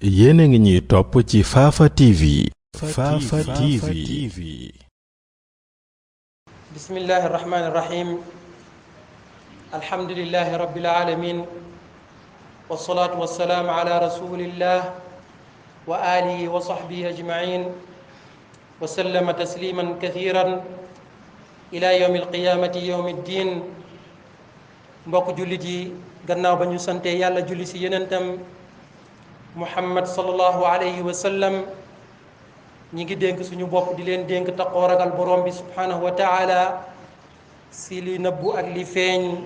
yéen a ngi ñuy topp ci Fafa TV. Fafa TV. bismillahi irrahmani irrahim alhamdulilahi rabbil alamin wasalaatu wasalaamu ala rasulillah wa alihi wa sahbihi ajmain wa sallama tasliman kathiran ila yawmi alqiyamati yawmi ddin. mbokk jullit yi gannaaw ba ñu sante yàlla julli si yenentam muhammad sallallahu alayhi wa sallam ñi ngi dénk suñu bopp di leen dénk taqoo ragal borom bi subhanahu wa taala si li nëbbu ak li feeñ,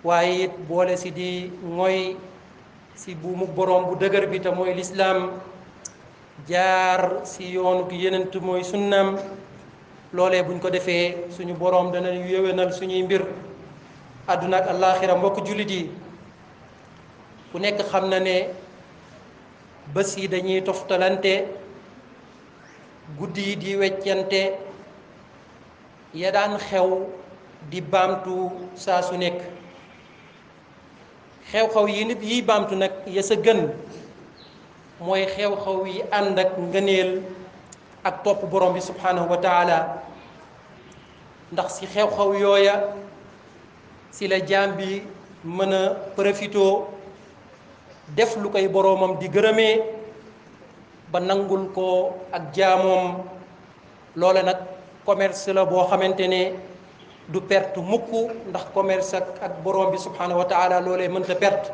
waaye it boole si di ngoy si buumu borom bu dëgër bi te mooy lislaam, jaar si yoonu ki yenent mooy sunnam. loolee buñ ko defee suñu borom dana yéwénal suñuy mbir àdduna ak àllaaxira. mbokk jullit yi ku nekk xam na ne bés yi dañuy toftalante, guddi yi di weccante, ya daan xew di baamtu saa su nekk. xew-xew yi nit yiy baamtu nag ya sa gën mooy xew-xew yi ànd ak ngëneel ak topp borom bi subhanahu wa taala, ndax si xew-xew yooya si la jaam bi mën a profitoo def lu koy boroomam di gërëmee ba nangul ko ak jaamoom. loola nag commerce la boo xamante ne du perte mukk, ndax commerce ak borom bi subhanahu wa taala loolee mënta perte.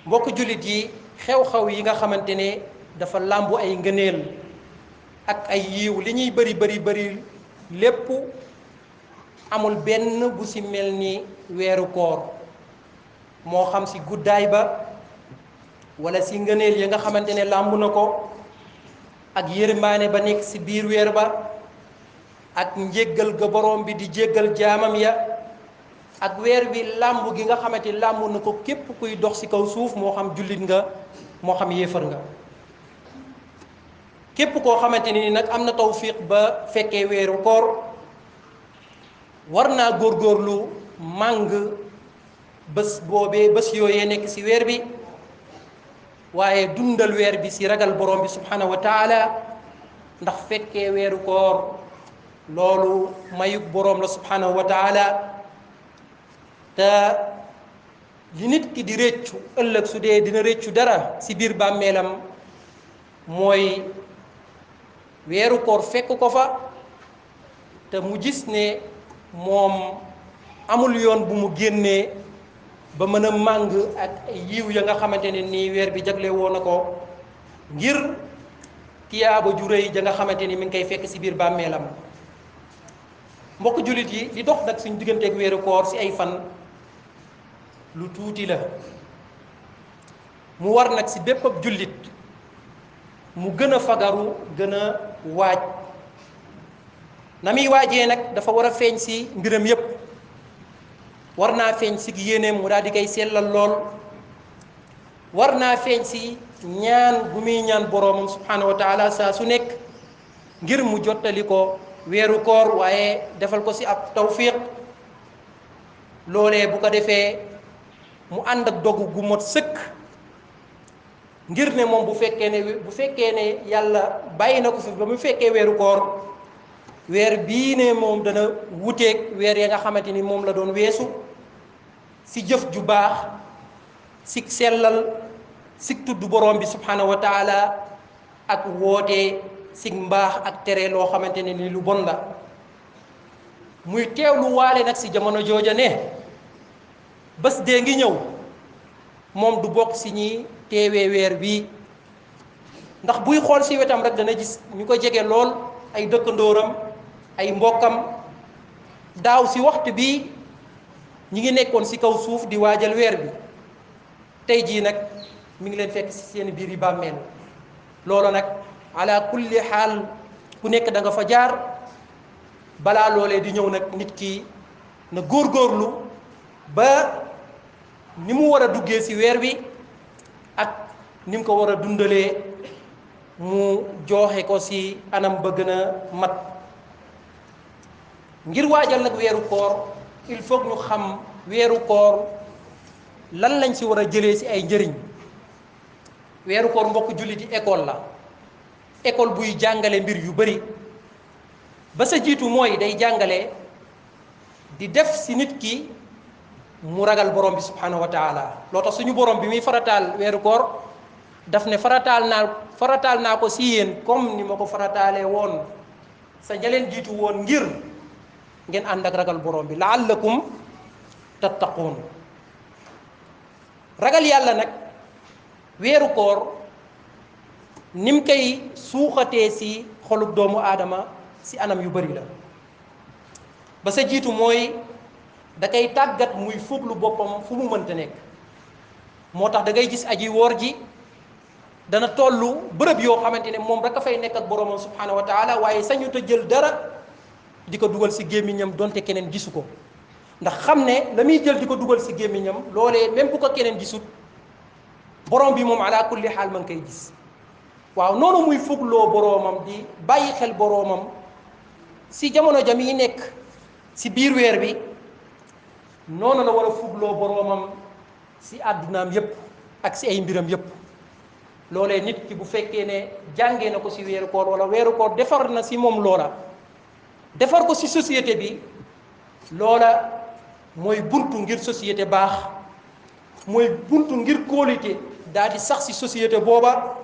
mbokk jullit yi xew-xew yi nga xamante ne dafa làmbu ay ngëneel ak ay yiiw li ñuy bëri lépp amul benn bu ci mel ni weeru koor, moo xam ci guddaay ba wala ci ngëneel yi nga xamante ne làmb na ko, ak yërmaane ba nekk ci biir weer ba, ak njéggal ga borom bi di jéggal jaamam ya, ak weer bi làmb gi nga xamante làmb na ko képp kuy dox ci kaw suuf, moo xam jullit nga moo xam yéefar nga. képp koo xamante ni nag am na tawfiq ba fekkee weeru koor war naa góorgóorlu màng bés boobee, bés yooyee nekk ci weer bi, waaye dundal weer bi ci ragal borom bi subhanahu wa taala, ndax fekkee weeru koor loolu mayug borom la subhanahu wa taala. te li nit ki di réccu ëllëg su dee dina réccu dara ci biir bàmmeelam mooy weeru koor fekk ko fa te mu gis ne moom amul yoon bu mu génnee ba mën a màng ak yiw ya nga xamante ne nii weer bi jagle woon na ko, ngir tiyaaba ju rëy ja nga xamante ni mi ngi koy fekk ci biir bàmmeelam. mbokk jullit yi li dox nag suñ digganteeg weeru koor ci ay fan lu tuuti la. mu war nag ci bépp ab jullit mu gën a fagaru, gën a waaj. na muy waajee nag dafa war a feeñ ci mbiram yépp. war naa feeñ ci yéeneem mu daal di koy sellal lool, war naa feeñ ci ñaan gu muy ñaan boroomam subhanahu wa taala saa su nekk ngir mu jottali ko weeru koor, waaye defal ko ci ab tawfiq. loolee bu ko defee mu ànd ak dogu gu mot sëkk, ngir ne moom bu fekkee ne yàlla bàyyi na ko fi ba mu fekkee weeru koor, weer bii ne moom dana wuteeg weer ya nga xamante ni moom la doon weesu ci jëf ju baax, ci sellal, ci tudd borom bi subhanahu wa taala, ak woote ci mbaax ak tere loo xamante ne ni lu bon la. muy teewlu waale nag ci jamono jooja ne bés dee ngi ñëw moom du bokk ci ñi teewee weer bii, ndax buy xool ci wetam rek dana gis ñu ko jege lool, ay dëkkandooram, ay mbokkam. daaw ci waxtu bi ñi ngi nekkoon ci kaw suuf di waajal weer bi, tey jii nag mi ngi leen fekk ci seen biir yi bàmmeel. loolu nag ala kulli xaal ku nekk da nga fa jaar. balaa loolee di ñëw nag nit ki na góorgóorlu ba ni mu war a duggee ci weer bi ak ni mu ko war a dundalee mu jooxe ko ci anam ba gën a mat. ngir waajal nag weeru koor il faut ñu xam weeru koor lan lañ ci war a jëlee ci ay njëriñ. weeru koor mbokk jullit yi école la, école buy jàngale mbir yu bari. ba sa jiitu mooy day jàngale di def si nit ki mu ragal borom bi subhanahu wa taala. loo tax suñu borom bi muy farataal weeru koor daf ne farataal naa ko si yéen comme ni ma ko farataalee woon sa ñaleen jiitu woon ngir ngeen ànd ak ragal borom bi laallakum tattaquun. ragal yàlla nag weeru koor nim koy suuxatee si xolub doomu aadama si anam yu bari la. ba sa jiitu mooy da koy tàggat muy fuglu boppam fu mu mënta nekk. moo tax da ngay gis aji woor ji dana tollu bërëb yoo xamante ne moom rek a fay nekk ak boromam subhanahu wa taala, waaye sañu ta jël dara di ko dugal si gémmiñam donte keneen gisu ko, ndax xam ne la muy jël di ko dugal si gémmiñam loolee même bu ko keneen gisut borom bi moom ala kulli xaal ma ngi koy gis. waaw noonu muy fugloo boromam di bàyyi xel boromam si jamono jam yi nekk si biir weer bi, noonu la war a fugloo boromam si àddunaam yépp ak si ay mbiram yépp. loolee nit ki bu fekkee ne jàngee na ko si weeru koor wala weeru koor defar na si moom loola, defar ko si société bi, loola mooy buntu ngir société baax, mooy buntu ngir kóolite daal di sax si société booba,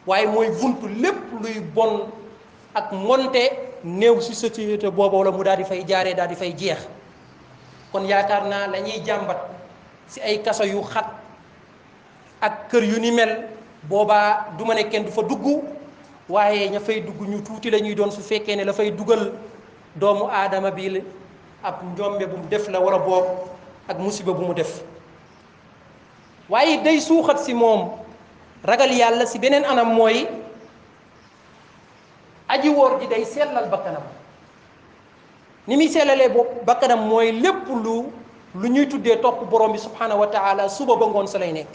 waaye mooy buntu lépp luy bon ak monte néew si société booba wala mu daal di fay jaaree daal di fay jeex. kon yaakaar naa la ñuy jàmbat si ay kaso yu xat ak kër yu ni mel boobaa du ma ne kenn du fa dugg, waaye ña fay dugg ñu tuuti la ñuy doon su fekkee ne la fay dugal doomu aadama bi ab njombe bu mu def la wala boog ak musiba bu mu def. waaye day suuxat si moom ragal yàlla si beneen anam mooy aji woor ji day sellal bakkanam. ni muy sellalee bopp bakkanam mooy lépp lu ñuy tuddee topp borom bi subhanahu wa taala suba ba ngoon sa lay nekk.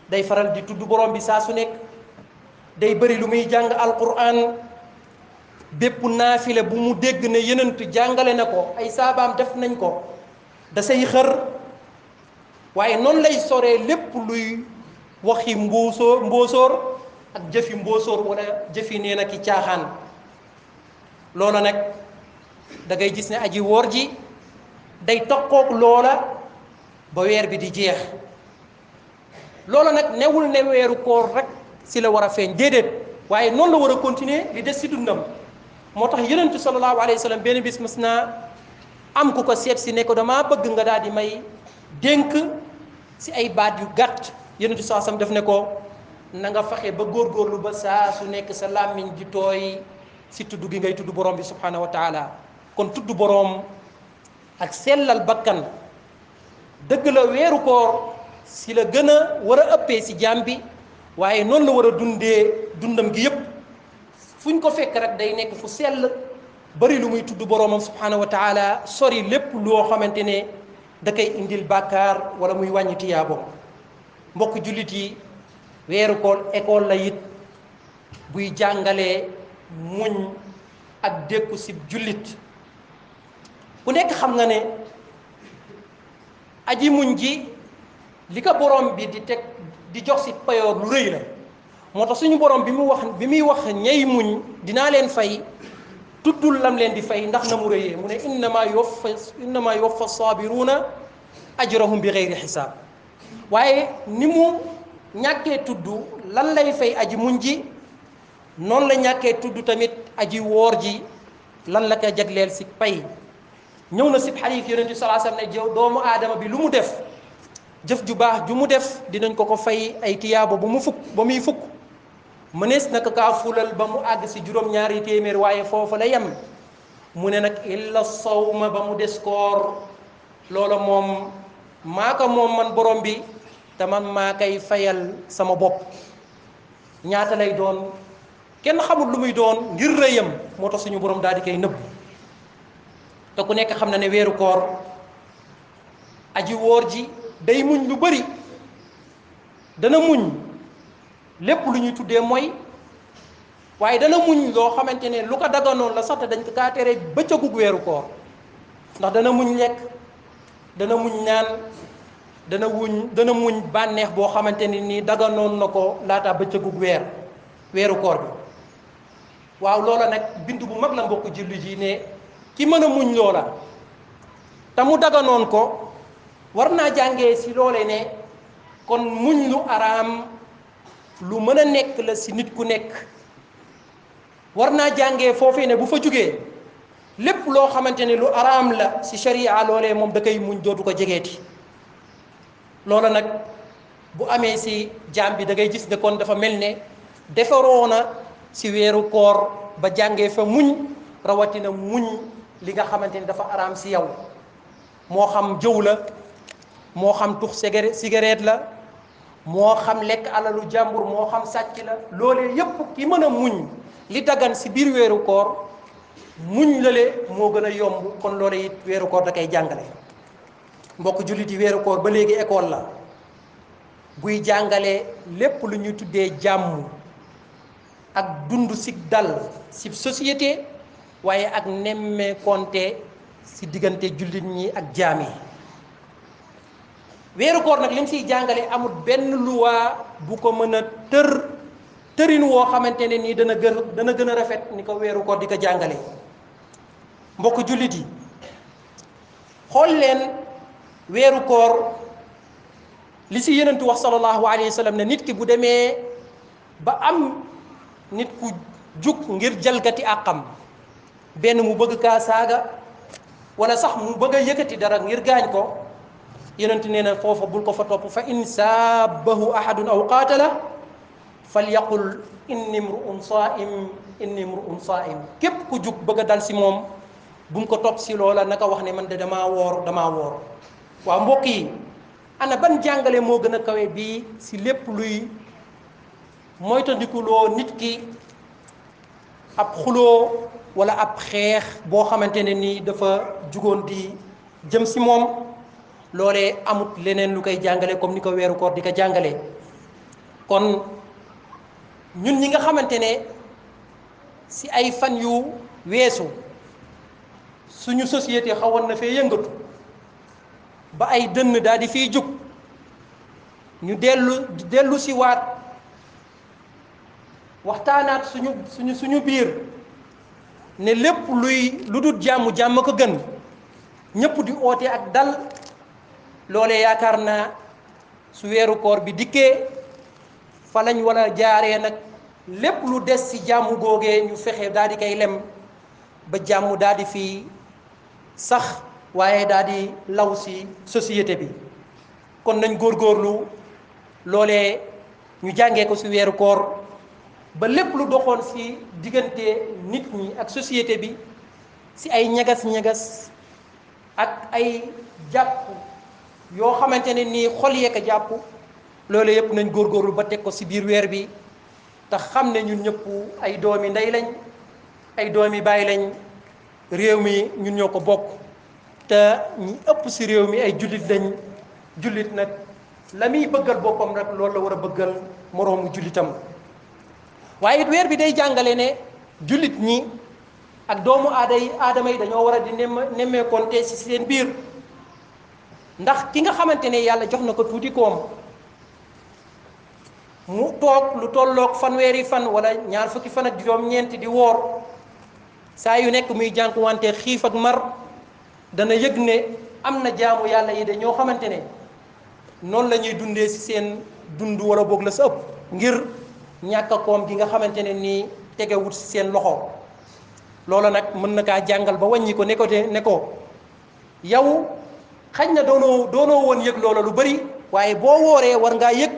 day faral di tudd borom bi saa su nekk, day bëri lu muy jàng alquran, bépp naafile bu mu dégg ne yenent jàngale na ko ay saabaam def nañ ko da say xër. waaye noonu lay soree lépp luy waxi mbóosóor ak jëfi mbóosóor wala jëfi nee na ki caaxaan. loola nag da ngay gis ne aji woor ji day tokkook loola ba weer bi di jeex. loola nag newul ne weeru koor rek si la war a feeñ, déedéet, waaye noonu la war a continuer li des si dundam. moo tax yonent sallallahu alayhi wa sallam benn bis mas naa am ku ko seet si ne ko damaa bëgg nga daal di may dénk si ay baat yu gàtt. yonent sallallahu alayhi wa sallam def ne ko na nga fexe ba góorgóorlu ba saa su nekk sa làmmiñ di tooy si tudd gi ngay tudd borom bi subhanahu wa taala. kon tudd borom ak sellal bakkan dëgg la weeru koor si la gën a war a ëppee si jaam bi, waaye noonu la war a dundam gi yépp. fu ñu ko fekk rek day nekk fu sell, bari lu muy tudd boromam subhanahu wa taala, sori lépp loo xamante ne da koy indil bàkkaar wala muy wàññi tiyaabam. mbokk jullit yi, weeru koor école la it buy jàngalee muñ ak dékku si jullit. ku nekk xam nga ne aji muñ ji li ko borom bi di teg di jox si payoor lu rëy la. moo tax suñu borom bi muy wax ñay muñ dinaa leen fay, tuddul lam leen di fay ndax na mu rëyee. mu ne innama yuwaffa sabiruuna ajrahum bi gayri xisaab. waaye ni mu ñàkkee tudd lan lay fay aji muñ ji, noonu la ñàkkee tudd tamit aji woor ji lan la ko jagleel si pay. ñëw na si xadiis yonent bi sallallahu alayhi wasallam ne doomu aadama bi lu mu def, jëf ju baax ju mu def dinañ ko fay ay tiyaaba ba muy fukk. mënees naka kaa fulal ba mu àgg si juróom-ñaari téeméer, waaye foofu la yem. mu ne nag illa sawma, ba mu des koor, loola moom maa ko moom man borom bi, te man maa koy fayal sama bopp. ñaata lay doon kenn xamul lu muy doon ngir rëyam, moo tax suñu borom daal di koy nëbb. te ku nekk xam na ne weeru koor aji woor ji day muñ lu bari, dana muñ lépp lu ñuy tuddee mooy, waaye dana muñ loo xamante ne lu ko daganoon la sax te dañ ko kaa tere bëccëgug weeru koor. ndax dana muñ lekk, dana muñ naan, dana muñ bànneex boo xamante ni nii daganoon na ko laata bëccëgug weeru koor bi waaw loola nag bind bu mag la mbokk julli ji ne ki mën a muñ loola te mu daganoon ko war naa jàngee si loole ne kon muñ lu araam lu mën a nekk la si nit ku nekk war naa jàngee foofee ne bu fa jugee lépp loo xamante ne lu araam la si sharia loolee moom da koy muñ dootu ko jegeeti loola nag bu amee si jaam bi da ngay gis ne kon dafa mel ne defaroo na si weeru koor ba jàngee fa muñ rawatina muñ li nga xamante ni dafa araam si yow moo xam jëw la moo xam tux cigarette la moo xam lekk alalu jàmbur moo xam sàcc la loolee yépp ki mën a muñ li daggan si biir weeru koor muñ lale moo gën a yomb kon loole it weeru koor da koy jàngale mbokk jullit yi weeru koor ba léegi école la buy jàngale lépp lu ñuy tuddee jàmm ak dund si dal si société waaye ak nemmee konte si diggante jullit ñi ak jaam yi weeru koor nag li mu siy jàngale amul benn luwaa bu ko mën a tërin woo xamante ne nii dana gën a rafet ni ko weeru koor di ko jàngale mbokk jullit yi xool leen weeru koor li si yenentu wax sallallahu alayhi wa sallam ne nit ki bu demee ba am nit ku jug ngir jalgati àqam benn mu bëgg kaa saaga wala sax mu bëgg a yëkkati dara ngir gaañ ko yenentu nee na foofa bul ko fa topp fa in saabahu ahadun aw qaatala falyaqul inni mru'un saa'im képp ku jug bëgg a dal si moom bu mu ko topp si loola naka wax ne man de damaa woor waaw mbokk yi ana ban jàngale moo gën a kawe bii si lépp luy moytandikuloo nit ki ab xuloo wala ab xeex boo xamante ne nii dafa jugoon di jëm si moom loolee amut leneen lu koy jàngale comme ni ko weeru koor di ko jàngale kon ñun ñi nga xamante ne si ay fan yu weesu suñu société xawoon na fee yëngatu ba ay dënn daal di fiy jug ñu dellu si waat waxtaanaat suñu biir ne lépp lu dul jàmm ko gën ñëpp di oote ak dal loolee yaakaar naa su weeru koor bi dikkee fa lañ wala jaaree nag lépp lu des ci jàmm googee ñu fexe daal di koy lem ba jàmm daal di fi sax waaye daal di law ci société bi kon nañ góorgóorlu loolee ñu jàngee ko ci weeru koor ba lépp lu doxoon ci diggante nit ñi ak société bi ci ay ñagas-ñagas ak ay jàpp yoo xamante ne nii xol yee ko jàpp loolu yëpp nañ góorgóorlu ba teg ko ci biir weer bi te xam ne ñun ñëpp ay doomi ndey lañ ay doomi baay lañ réew mi ñun ñoo ko bokk te ñi ëpp ci réew mi ay jullit lañ jullit nag la muy bëggal boppam rek loolu la war a bëggal moroomu jullitam waaye it weer bi day jàngale ne jullit ñi ak doomu aadama yi dañoo war a di nemmeekonte ci seen biir ndax ki nga xamante ne yàlla jox na ko tuuti koom mu toog lu tolloog fanweeri fan wala ñaar fukki fan ak juróom-ñeent di woor saa yu nekk muy jànkuwante xiif ak mar dana yëg ne am na jaamu yàlla yi de ñoo xamante ne noonu la ñuy dundee ci seen dund wala boog la sa ëpp ngir ñàkk a koom gi nga xamante ne nii tegewut ci seen loxo loola nag mën na kaa jàngal ba wàññi ko ne ko yow xañ na doonoo woon yëg loola lu bari waaye boo wooree war ngaa yëg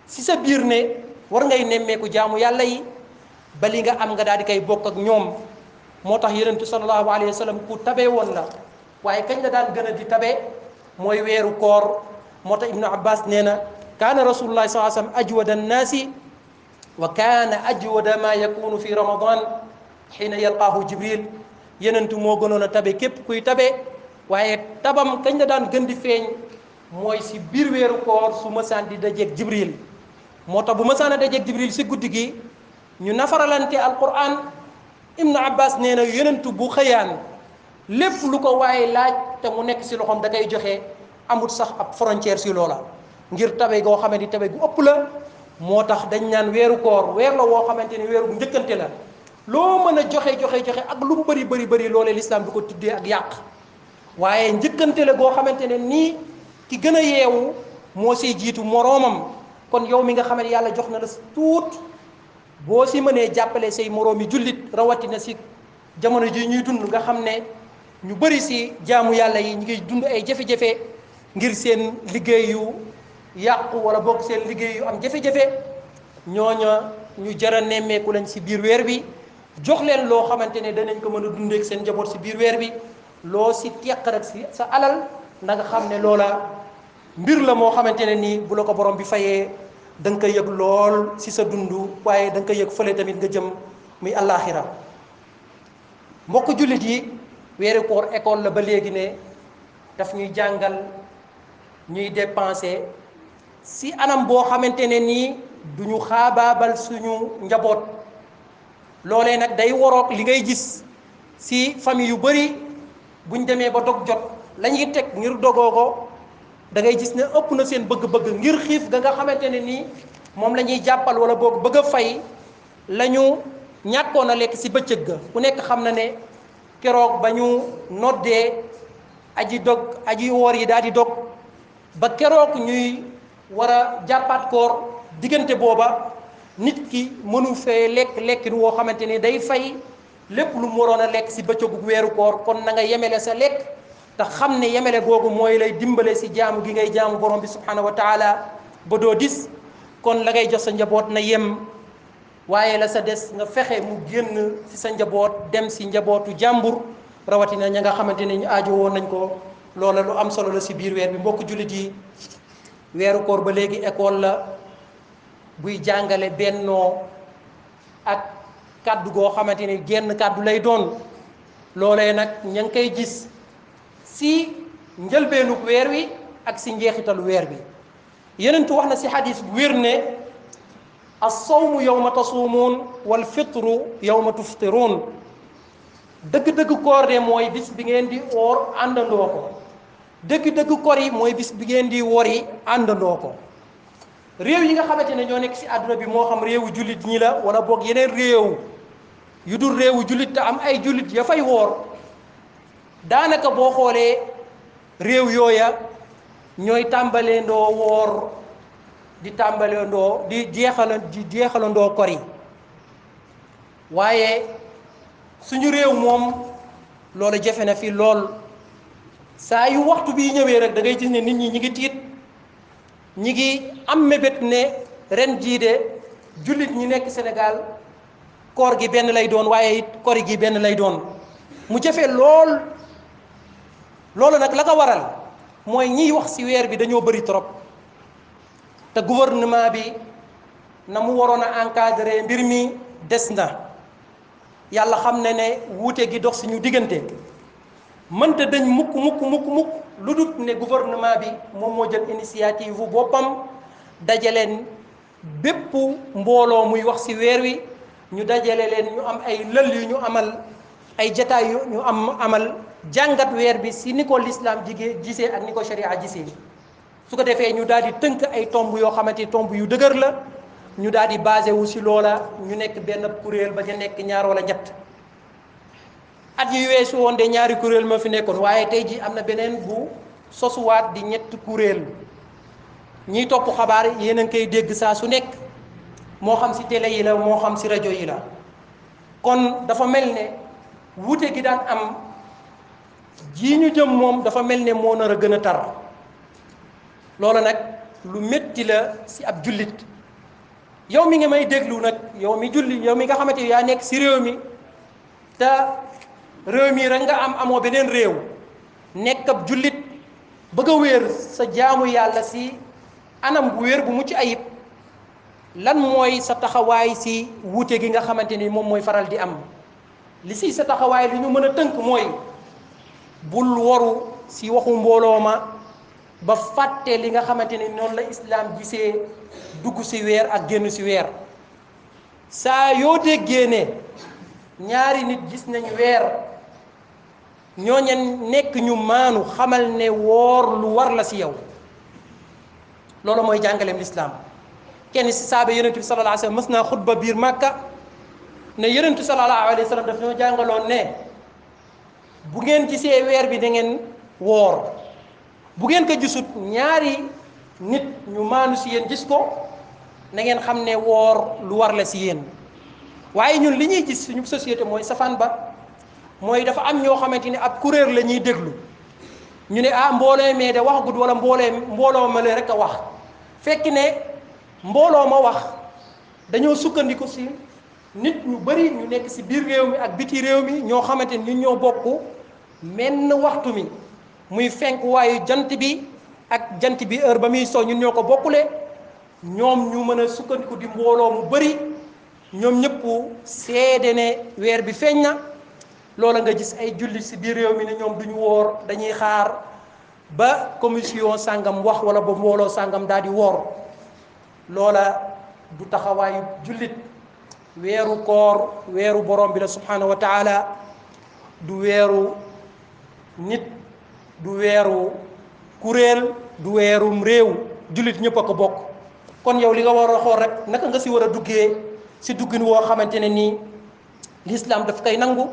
ci sa biir ne war ngay nemmeeku jaamu yàlla yi ba li nga am nga daal di koy bokk ak ñoom moo tax yonent sallallahu alayhi wa sallam ku tabe woon la waaye kañ la daan gën a di tabe mooy weeru koor moo tax ibnu abbas nee na kaana rasulullahi sallallahu alayhi wa sallam ajwada annaasi wa kaana ajwada ma yakunu fi ramadan xiina yalqaahu jibril yenentu moo gënoon a tabe képp kuy tabe waaye tabam kañ la daan gën di feeñ mooy si biir weeru koor su mësaan di dajeeg jibril moo tax bu mësaan a dajeeg jibril si guddi gi ñu nafaralante alquran ibnu abbas nee na yenentu bu xëyaan lépp lu ko waaye laaj te mu nekk si loxoom da koy joxe amut sax ab frontière si loola ngir tabe goo xamante ni tabe gu ëpp la moo tax dañ naan weeru koor weer la woo xamante ni weeru njëkkante la loo mën a joxe ak lu mu bëri loolee lislaam du ko tuddee ak yàq waaye njëkkante la goo xamante ne nii ki gën a yeewu moo siy jiitu moroomam kon yow mi nga xam ne yàlla jox na la tuut boo si mënee jàppale say moroomi jullit rawatina si jamono ji ñuy dund nga xam ne ñu bëri si jaamu yàlla yi ñu ngi dund ay jafe-jafe ngir seen liggéey yu yàqu wala bokk seen liggéey yu am jafe-jafe ñooña ñu jara nemmeeku lañ si biir weer bi jox leen loo xamante ne danañ ko mën a dundeek seen njaboot si biir weer bi loo si teq rek si sa alal na nga xam ne loola mbir la moo xamante ne nii bu la ko borom bi fayee da nga koy yëg lool si sa dund waaye da nga koy yëg fële tamit nga jëm muy àllaaxira mbokk jullit yi weeru koor école la ba léegi ne daf ñuy jàngal ñuy dépenser si anam boo xamante ne nii du ñu xaabaabal suñu njaboot loolee nag day waroog li ngay gis si famille yu bëri buñ demee ba dog jot la ñuy teg ngir dogoo ko da ngay gis ne ëpp na seen bëgg-bëgg ngir xiif ga nga xamante ne nii moom la ñuy jàppal wala boog bëgg a fay la ñu ñàkkoon a lekk si bëccëg ga ku nekk xam na ne keroog ba ñu noddee aji woor yi daal di dog ba keroog ñuy war a jàppaat koor diggante booba nit ki mënu fee lekkin woo xamante ni day fay lépp lu mu waroon a lekk si bëccëgu weeru koor kon na nga yemele sa lekk te xam ne yemele googu mooy lay dimbale si jaamu gi ngay jaamu borom bi subhanahu wa taala ba doo dis kon la ngay jox sa njaboot na yem waaye la sa des nga fexe mu génn si sa njaboot dem si njabootu jàmbur rawatina ña nga xamante ne ñu aajo woon nañ ko loola lu am solo la si biir weer bi mbokk jullit yi weeru koor ba léegi école la buy jàngale bennoo ak kàddu goo xamante ni genn kàddu lay doon loolee nag ña ngi koy gis si njëlbeenug weer wi ak si njeexitalu weer bi yenentu wax na si xadis bu wér ne as-sawmu yawma tasuumuun wal fitru yawma tuftiruun dëgg-dëgg koor de mooy bis bi ngeen di oor àndandoo ko dëgg-dëgg koor yi mooy bis bi ngeen di wori àndandoo ko réew yi nga xamante ne ñoo nekk si àdduna bi moo xam réewu jullit ñi la wala boog yeneen réew yu dul réewu jullit te am ay jullit ya fay woor daanaka boo xoolee réew yooya ñooy tàmbaleendoo woor di tàmbaleendoo di jeexalandoo kor yi waaye suñu réew moom loolu jafe na fi lool saa yu waxtu bi ñëwee rek da ngay gis ne nit ñi ngi tiit ñi ngi am mébét ne ren jii de jullit ñi nekk Sénégal koor gi benn lay doon waaye it kori gi benn lay doon mu jafe lool loolu nag la ko waral mooy ñiy wax ci weer bi dañoo bëri trop te gouvernement bi na mu waroon a encadrer mbir mi des na yàlla xam ne ne wuute gi dox suñu diggante mënta dañ mukk lu dut ne gouvernement bi moom moo jël initiative bu boppam dajaleen bépp mbooloo muy wax ci weer wi ñu dajale leen ñu am ay lël yu ñu amal ay jataay yu ñu amal jàngat weer bi ci ni ko lislaam gisee ak ni ko sharia gisee su ko defee ñu daal di tënk ay tomb yoo xamante ni tomb yu dëgër la ñu daal di basé wu ci loola ñu nekk benn kuréel ba ñu nekk ñaar wala ñett at yu weesu woon de ñaari kuréel ma fi nekkoon waaye tey ji am na beneen bu sosuwaat di ñett kuréel ñiy topp xabaar yéen a ngi koy dégg saa su nekk moo xam ci télé yi la moo xam ci rajo yi la kon dafa mel ne wuute gi daan am jii ñu jëm moom dafa mel ne moo nar a gën a tar loolu nag lu métti la ci ab jullit yow mi nga may déglu nag yow mi julli yow mi nga xamante yaa nekk ci réew mi te réew mi rek nga amoo beneen réew nekk ab jullit bëgg a wéer sa jaamu yàlla ci anam bu wéer bu mucc ayib lan mooy sa taxawaay ci wuute gi nga xamante ni moom mooy faral di am li ci sa taxawaay li ñu mën a tënk mooy bul waru ci waxu mbooloo ma ba fàtte li nga xamante ni noonu la islaam gisee dugg ci weer ak génn ci weer saa yoo déggee ne ñaari nit gis nañ weer ñooñu nekk ñu maanu xamal ne woor lu war la si yow loolu mooy jàngaleem lislaam kenn si saaba yonent bi sallallahu alayhi wa sallam mës naa xutba biir Màkka ne yonent bi sallallahu alayhi wa sallam daf ñoo jàngaloon ne bu ngeen gisee weer bi da ngeen woor bu ngeen ko gisut ñaari nit ñu maanu si yéen gis ko na ngeen xam ne woor lu war la si yéen waaye ñun li ñuy gis suñu société mooy safaan ba mooy dafa am ñoo xamante ni ab kuréel la ñuy déglu ñu ne mbooloo mee de wax gudd wala mbooloo ma la rek a wax fekk ne mbooloo ma wax dañoo sukkandiku si nit ñu bari ñu nekk si biir réew mi ak biti réew mi ñoo xamante ni ñun ñoo bokk menn waxtu mi muy fenk waayu jant bi ak jant bi heure ba muy so ñun ñoo ko bokkule ñoom ñu mën a sukkandiku di mbooloo mu bari ñoom ñëpp seede ne weer bi feeñ na loola nga gis ay jullit si biir réew mi ne ñoom duñu woor dañuy xaar ba commission sàngam wax wala ba mbooloo sàngam daal di woor loola du taxawaayu jullit weeru koor weeru borom bi la subhanahu wa taala du weeru nit du weeru kuréel du weerum réew jullit ñëpp a ko bokk kon yow li nga war a xool rek naka nga si war a duggee si duggin woo xamante ne nii l'islam daf koy nangu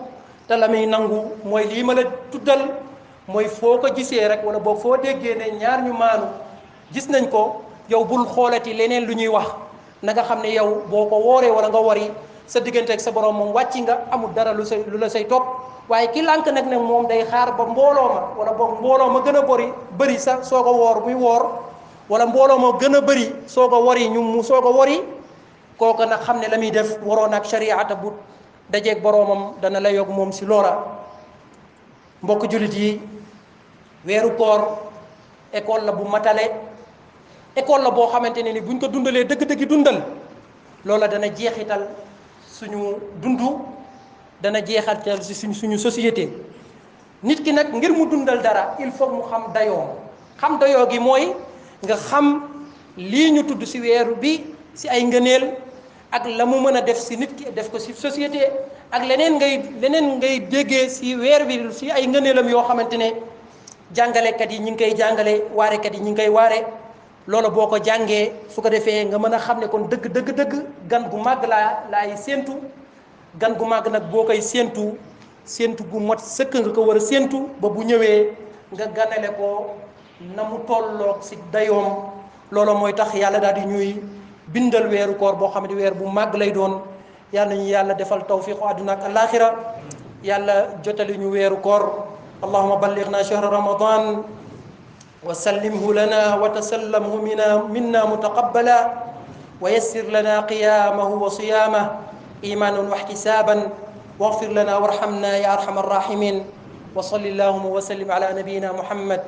te la muy nangu mooy lii ma la tuddal mooy foo ko gisee rek wala boog foo déggee ne ñaar ñu maanu gis nañ ko yow bul xoolati leneen lu ñuy wax na nga xam ne yow boo ko wooree wala nga wari sa diggante ak sa borom moom wàcc nga amul dara lu la say topp waaye ki lànk nag ne moom day xaar ba mbooloo ma wala boog mbooloo ma gën a bëri sax soog a woor muy woor wala mbooloo ma gën a bëri soog a wari ñu mu soog a wari kooku nag xam ne la muy def waroon ak shariata bu dajeeg boroomam dana la yog moom si loola mbokk jullit yi weeru koor école la bu matale école la boo xamante ne ni buñ ko dundalee dëgg-dëggi dundal loola dana jeexital suñu dundu dana jeexatal si suñu société nit ki nag ngir mu dundal dara il faut mu xam dayoo gi mooy nga xam lii ñu tudd si weeru bi si ay ngëneel ak la mu mën a def si nit ki def ko si société ak leneen ngay déggee si weer bi si ay ngëneelam yoo xamante ne jàngalekat yi ñi ngi koy jàngale waarekat yi ñi ngi koy waare loolu boo ko jàngee su ko defee nga mën a xam ne kon dëgg gan gu màgg laay séentu gan gu màgg nag boo koy séentu gu mot sëkk nga ko war a séentu ba bu ñëwee nga ganale ko na mu tolloog si dayoom loolu mooy tax yàlla daal di ñuy bindal weeru koor boo xam ne weer bu màgg lay doon yàlla nañu yàlla defal tawfiqu àdduna ak alaaxira yàlla jotali ñu weeru koor allahuma ballighna shahra ramadan wa sallimhu lana wa tasallamhu minna mutaqabbala wa yassir lana qiyamahu wa siyamahu imanan wa ihtisaban waghfir lana warhamna ya arhamar rahimin wa salli allahuma wa sallim ala nabiyyina muhammad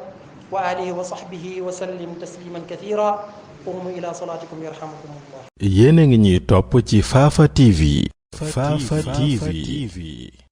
wa alihi wa sahbihi wa sallim tasliman kathira qumu ila salatikum yarhamukumullah. Yéen a ngi ñuy topp ci Fafa TV. Fafa TV.